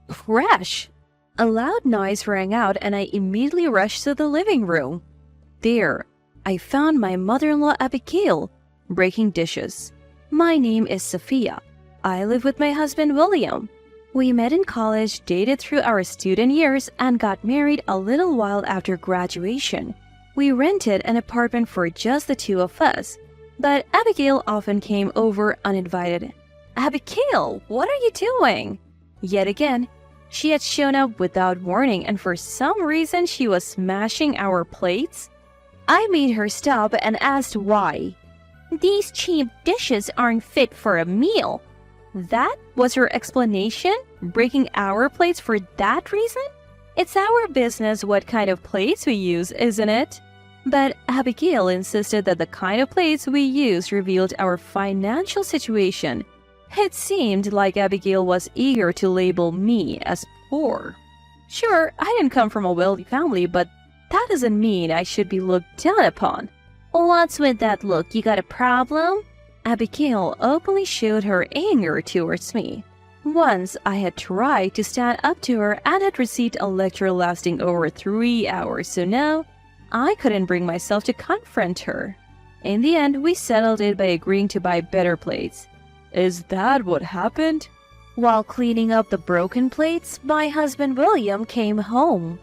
Crash! A loud noise rang out and I immediately rushed to the living room. There, I found my mother-in-law Abigail, breaking dishes. My name is Sophia. I live with my husband William. We met in college, dated through our student years, and got married a little while after graduation. We rented an apartment for just the two of us, but Abigail often came over uninvited. Abigail, what are you doing? Yet again, she had shown up without warning, and for some reason she was smashing our plates. I made her stop and asked why. These cheap dishes aren't fit for a meal. That was her explanation? Breaking our plates for that reason? It's our business what kind of plates we use, isn't it? But Abigail insisted that the kind of plates we used revealed our financial situation. It seemed like Abigail was eager to label me as poor. Sure, I didn't come from a wealthy family, but that doesn't mean I should be looked down upon. What's with that look? You got a problem? Abigail openly showed her anger towards me. Once I had tried to stand up to her and had received a lecture lasting over 3 hours, so now I couldn't bring myself to confront her. In the end, we settled it by agreeing to buy better plates. Is that what happened? While cleaning up the broken plates, my husband William came home.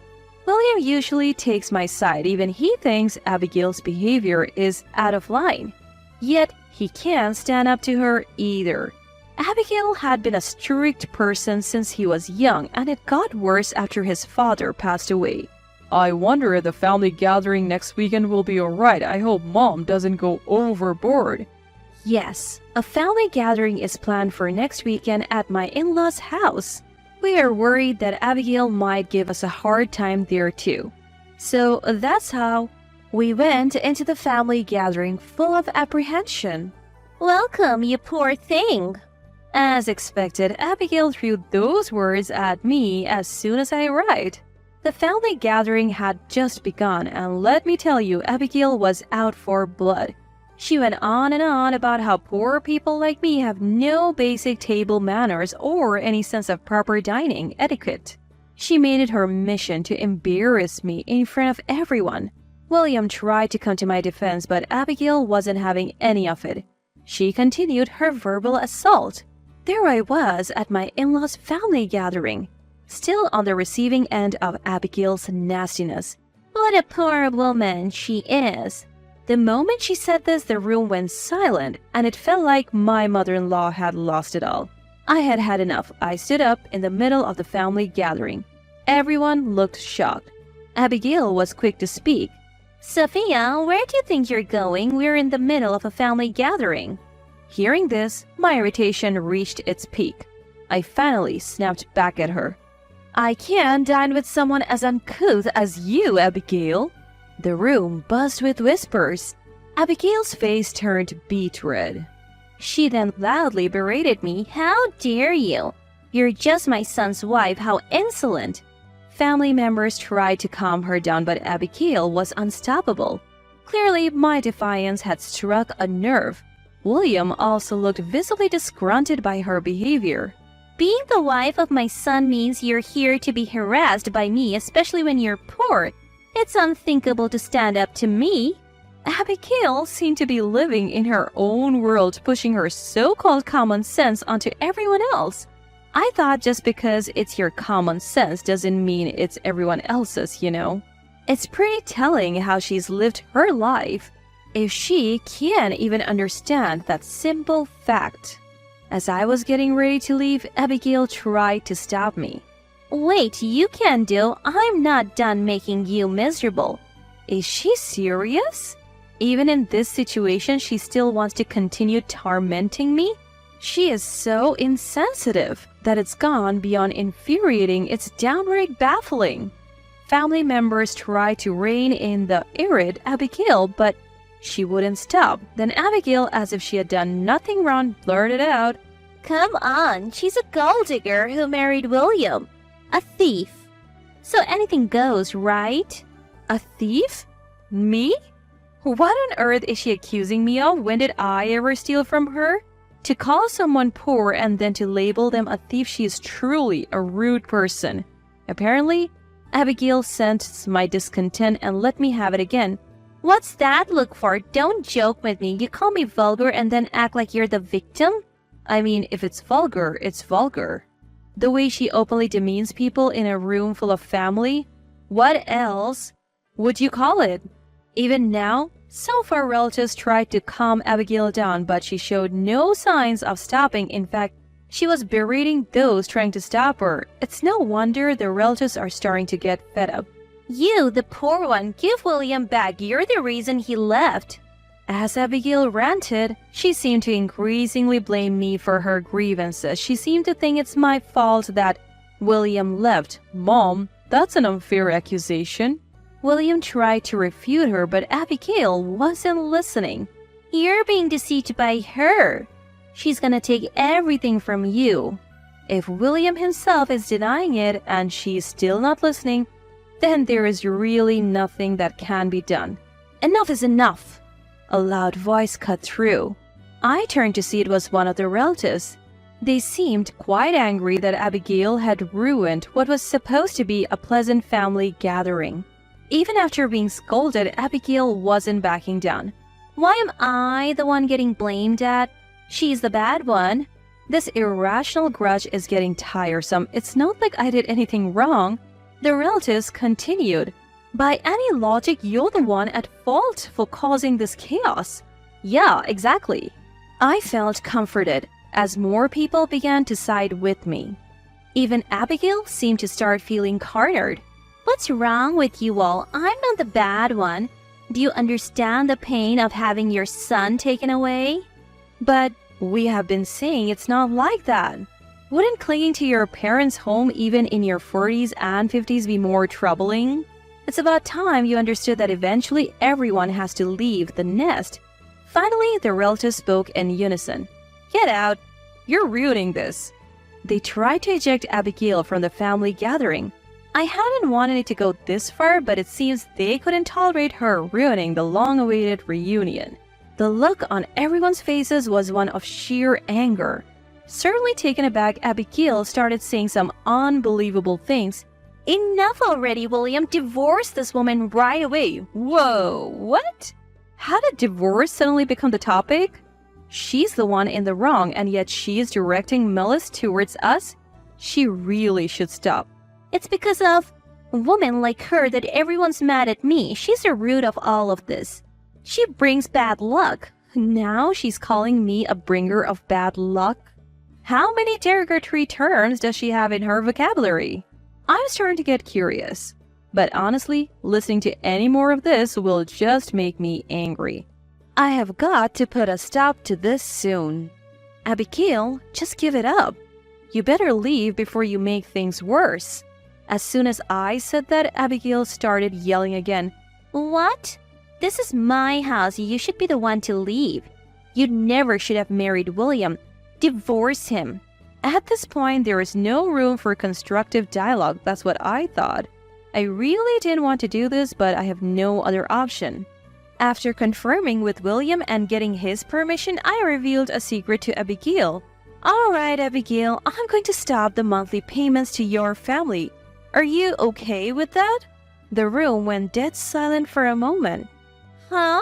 William usually takes my side, even he thinks Abigail's behavior is out of line. Yet, he can't stand up to her either. Abigail had been a strict person since he was young, and it got worse after his father passed away. I wonder if the family gathering next weekend will be alright. I hope Mom doesn't go overboard. Yes, a family gathering is planned for next weekend at my in-laws' house. We are worried that Abigail might give us a hard time there too. So that's how we went into the family gathering full of apprehension. Welcome, you poor thing. As expected, Abigail threw those words at me as soon as I arrived. The family gathering had just begun, and let me tell you, Abigail was out for blood. She went on and on about how poor people like me have no basic table manners or any sense of proper dining etiquette. She made it her mission to embarrass me in front of everyone. William tried to come to my defense, but Abigail wasn't having any of it. She continued her verbal assault. There I was at my in-laws' family gathering, still on the receiving end of Abigail's nastiness. What a poor woman she is. The moment she said this, the room went silent, and it felt like my mother-in-law had lost it all. I had had enough. I stood up in the middle of the family gathering. Everyone looked shocked. Abigail was quick to speak. Sophia, where do you think you're going? We're in the middle of a family gathering. Hearing this, my irritation reached its peak. I finally snapped back at her. I can't dine with someone as uncouth as you, Abigail. The room buzzed with whispers. Abigail's face turned beet red. She then loudly berated me. How dare you? You're just my son's wife. How insolent. Family members tried to calm her down, but Abigail was unstoppable. Clearly, my defiance had struck a nerve. William also looked visibly disgruntled by her behavior. Being the wife of my son means you're here to be harassed by me, especially when you're poor. It's unthinkable to stand up to me. Abigail seemed to be living in her own world, pushing her so-called common sense onto everyone else. I thought just because it's your common sense doesn't mean it's everyone else's, you know. It's pretty telling how she's lived her life, if she can't even understand that simple fact. As I was getting ready to leave, Abigail tried to stop me. Wait, you can do. I'm not done making you miserable. Is she serious? Even in this situation, she still wants to continue tormenting me? She is so insensitive that it's gone beyond infuriating, it's downright baffling. Family members tried to rein in the irate Abigail, but she wouldn't stop. Then Abigail, as if she had done nothing wrong, blurted out, Come on, she's a gold digger who married William. A thief. So anything goes, right? A thief? Me? What on earth is she accusing me of? When did I ever steal from her? To call someone poor and then to label them a thief, she is truly a rude person. Apparently, Abigail sensed my discontent and let me have it again. What's that look for? Don't joke with me. You call me vulgar and then act like you're the victim? I mean, if it's vulgar, it's vulgar. The way she openly demeans people in a room full of family, what else would you call it? Even now, some of our relatives tried to calm Abigail down, but she showed no signs of stopping. In fact, she was berating those trying to stop her. It's no wonder the relatives are starting to get fed up. You, the poor one, give William back. You're the reason he left. As Abigail ranted, she seemed to increasingly blame me for her grievances. She seemed to think it's my fault that William left. Mom, that's an unfair accusation. William tried to refute her, but Abigail wasn't listening. You're being deceived by her. She's gonna take everything from you. If William himself is denying it and she's still not listening, then there is really nothing that can be done. Enough is enough. A loud voice cut through. I turned to see it was one of the relatives. They seemed quite angry that Abigail had ruined what was supposed to be a pleasant family gathering. Even after being scolded, Abigail wasn't backing down. Why am I the one getting blamed at? She's the bad one. This irrational grudge is getting tiresome. It's not like I did anything wrong. The relatives continued. By any logic, you're the one at fault for causing this chaos. Yeah, exactly. I felt comforted as more people began to side with me. Even Abigail seemed to start feeling cornered. What's wrong with you all? I'm not the bad one. Do you understand the pain of having your son taken away? But we have been saying it's not like that. Wouldn't clinging to your parents' home even in your 40s and 50s be more troubling? It's about time you understood that eventually everyone has to leave the nest. Finally, the relatives spoke in unison. Get out! You're ruining this. They tried to eject Abigail from the family gathering. I hadn't wanted it to go this far, but it seems they couldn't tolerate her ruining the long-awaited reunion. The look on everyone's faces was one of sheer anger. Certainly taken aback, Abigail started saying some unbelievable things. Enough already, William. Divorce this woman right away. Whoa, what? How did divorce suddenly become the topic? She's the one in the wrong, and yet she is directing malice towards us? She really should stop. It's because of a woman like her that everyone's mad at me. She's the root of all of this. She brings bad luck. Now she's calling me a bringer of bad luck. How many derogatory terms does she have in her vocabulary? I'm starting to get curious. But honestly, listening to any more of this will just make me angry. I have got to put a stop to this soon. Abigail, just give it up. You better leave before you make things worse. As soon as I said that, Abigail started yelling again. What? This is my house. You should be the one to leave. You never should have married William. Divorce him. At this point, there is no room for constructive dialogue. That's what I thought. I really didn't want to do this, but I have no other option. After confirming with William and getting his permission, I revealed a secret to Abigail. All right, Abigail, I'm going to stop the monthly payments to your family. Are you okay with that? The room went dead silent for a moment. Huh?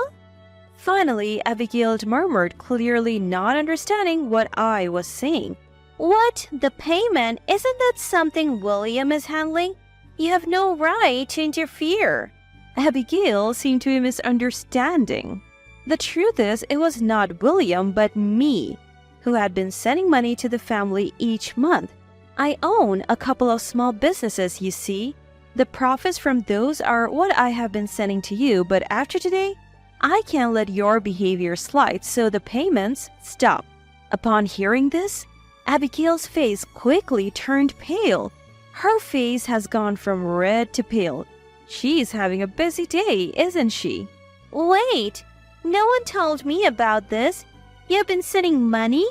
Finally, Abigail murmured, clearly not understanding what I was saying. What? The payment? Isn't that something William is handling? You have no right to interfere. Abigail seemed to be misunderstanding. The truth is, it was not William, but me, who had been sending money to the family each month. I own a couple of small businesses, you see. The profits from those are what I have been sending to you, but after today, I can't let your behavior slide, so the payments stop. Upon hearing this, Abigail's face quickly turned pale. Her face has gone from red to pale. She's having a busy day, isn't she? Wait, no one told me about this. You've been sending money?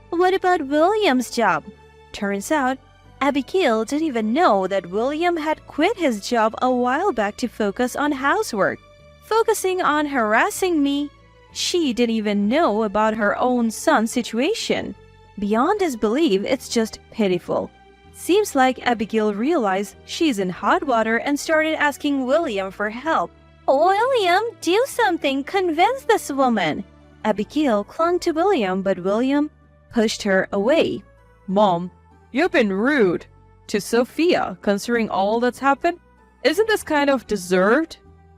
What about William's job? Turns out, Abigail didn't even know that William had quit his job a while back to focus on housework. Focusing on harassing me, She didn't even know about her own son's situation. Beyond disbelief, it's just pitiful. Seems like Abigail realized she's in hot water and started asking William for help. William, do something, convince this woman. Abigail clung to William, but William pushed her away. Mom, you've been rude to Sophia, considering all that's happened. Isn't this kind of deserved?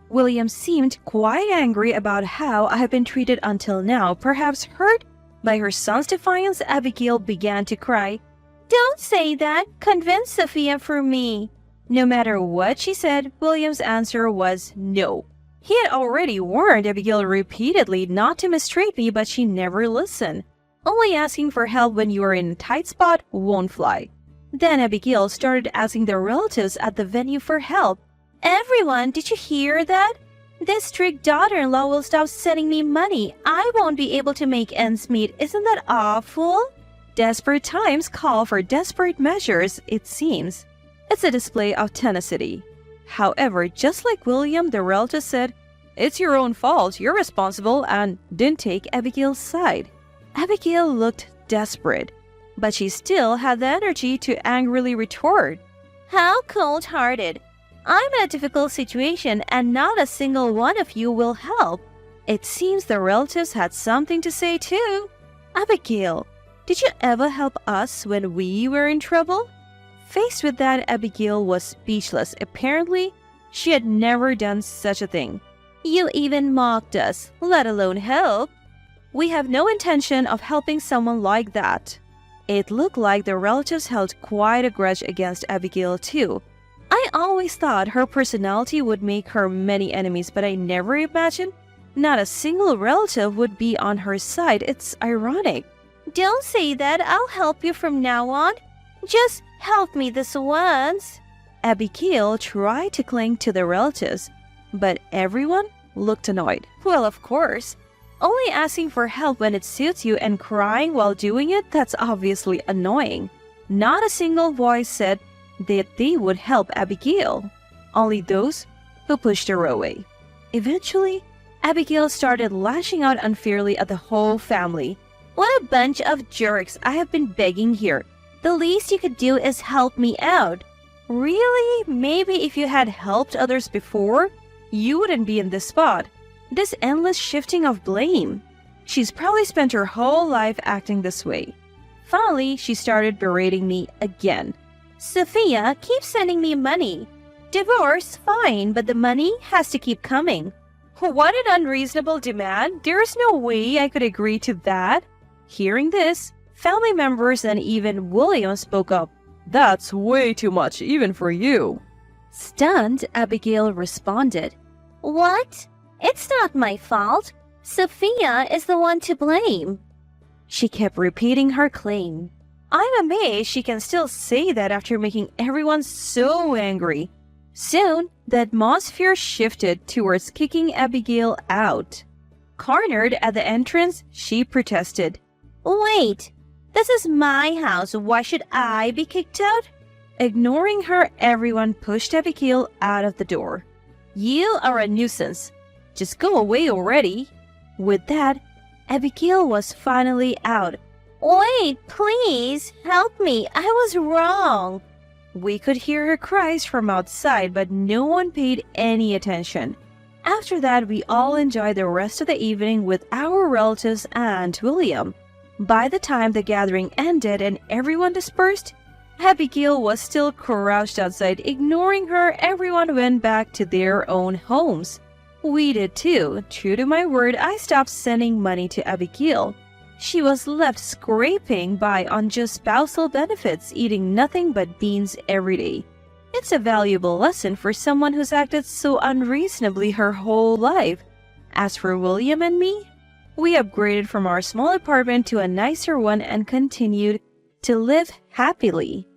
William seemed quite angry about how I have been treated until now. Perhaps hurt by her son's defiance, Abigail began to cry. Don't say that. Convince Sophia for me. No matter what she said, William's answer was no. He had already warned Abigail repeatedly not to mistreat me, but she never listened. Only asking for help when you are in a tight spot won't fly. Then Abigail started asking their relatives at the venue for help. Everyone, did you hear that? This strict daughter-in-law will stop sending me money. I won't be able to make ends meet. Isn't that awful? Desperate times call for desperate measures, it seems. It's a display of tenacity. However, just like William, the relative said, "It's your own fault, you're responsible," and didn't take Abigail's side. Abigail looked desperate, but she still had the energy to angrily retort. How cold-hearted. I'm in a difficult situation and not a single one of you will help. It seems the relatives had something to say too. Abigail, did you ever help us when we were in trouble? Faced with that, Abigail was speechless. Apparently, she had never done such a thing. You even mocked us, let alone help. We have no intention of helping someone like that. It looked like the relatives held quite a grudge against Abigail too. I always thought her personality would make her many enemies, but I never imagined not a single relative would be on her side. It's ironic. Don't say that. I'll help you from now on. Just help me this once. Abigail tried to cling to the relatives, but everyone looked annoyed. Well, of course. Only asking for help when it suits you and crying while doing it, that's obviously annoying. Not a single voice said that they would help Abigail. Only those who pushed her away. Eventually, Abigail started lashing out unfairly at the whole family. What a bunch of jerks. I have been begging here. The least you could do is help me out. Really? Maybe if you had helped others before, you wouldn't be in this spot. This endless shifting of blame. She's probably spent her whole life acting this way. Finally, she started berating me again. Sophia, keep sending me money. Divorce, fine, but the money has to keep coming. What an unreasonable demand. There's no way I could agree to that. Hearing this, family members and even William spoke up. That's way too much, even for you. Stunned, Abigail responded. What? It's not my fault. Sophia is the one to blame. She kept repeating her claim. I'm amazed she can still say that after making everyone so angry. Soon, the atmosphere shifted towards kicking Abigail out. Cornered at the entrance, she protested. Wait, this is my house. Why should I be kicked out? Ignoring her, everyone pushed Abigail out of the door. You are a nuisance. Just go away already. With that, Abigail was finally out. Wait, please, help me. I was wrong. We could hear her cries from outside, but no one paid any attention. After that, we all enjoyed the rest of the evening with our relatives and William. By the time the gathering ended and everyone dispersed, Abigail was still crouched outside. Ignoring her, everyone went back to their own homes. We did too. True to my word, I stopped sending money to Abigail. She was left scraping by on just spousal benefits, eating nothing but beans every day. It's a valuable lesson for someone who's acted so unreasonably her whole life. As for William and me, we upgraded from our small apartment to a nicer one and continued to live happily.